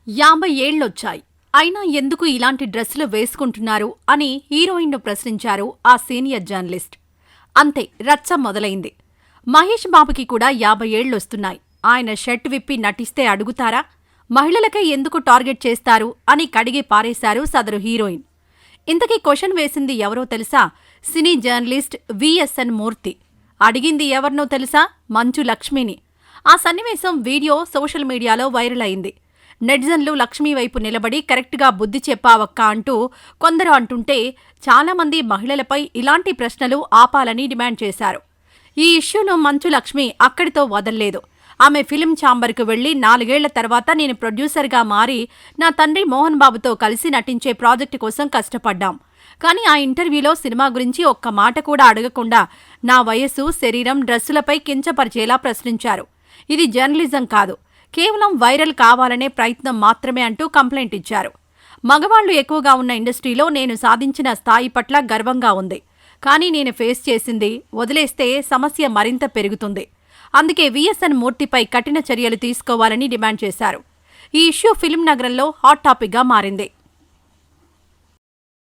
50 ఏళ్లొచ్చాయి. అయినా ఎందుకు ఇలాంటి డ్రెస్సులు వేసుకుంటున్నారు అని హీరోయిన్ను ప్రశ్నించారు ఆ సీనియర్ జర్నలిస్ట్. అంతే రచ్చ మొదలైంది. మహేష్ బాబుకి కూడా 50 ఏళ్లొస్తున్నాయి. ఆయన షర్ట్ విప్పి నటిస్తే అడుగుతారా? మహిళలకై ఎందుకు టార్గెట్ చేస్తారు అని కడిగి పారేశారు సదరు హీరోయిన్. ఇంతకీ క్వశ్చన్ వేసింది ఎవరో తెలుసా? సినీ జర్నలిస్ట్ విఎస్ఎన్ మూర్తి. అడిగింది ఎవరినో తెలుసా? మంచు లక్ష్మిని. ఆ సన్నివేశం వీడియో సోషల్ మీడియాలో వైరల్ అయింది. నెటిజన్లు లక్ష్మీ వైపు నిలబడి కరెక్ట్గా బుద్ధి చెప్పావక్కా అంటూ కొందరు అంటుంటే, చాలామంది మహిళలపై ఇలాంటి ప్రశ్నలు ఆపాలని డిమాండ్ చేశారు. ఈ ఇష్యూలో మంచు లక్ష్మి అక్కడితో వదల్లేదు. ఆమె ఫిలిం ఛాంబర్కు వెళ్లి 4 ఏళ్ల తర్వాత నేను ప్రొడ్యూసర్గా మారి నా తండ్రి మోహన్ బాబుతో కలిసి నటించే ప్రాజెక్టు కోసం కష్టపడ్డాం. కానీ ఆ ఇంటర్వ్యూలో సినిమా గురించి ఒక్క మాట కూడా అడగకుండా నా వయస్సు, శరీరం, డ్రెస్సులపై కించపరిచేలా ప్రశ్నించారు. ఇది జర్నలిజం కాదు, కేవలం వైరల్ కావాలనే ప్రయత్నం మాత్రమే అంటూ కంప్లైంట్ ఇచ్చారు. మగవాళ్లు ఎక్కువగా ఉన్న ఇండస్ట్రీలో నేను సాధించిన స్థాయి పట్ల గర్వంగా ఉంది. కానీ నేను ఫేస్ చేసింది వదిలేస్తే సమస్య మరింత పెరుగుతుంది. అందుకే విఎస్ఎన్ మూర్తిపై కఠిన చర్యలు తీసుకోవాలని డిమాండ్ చేశారు. ఈ ఇష్యూ ఫిల్మ్ నగరంలో హాట్ టాపిక్గా మారింది.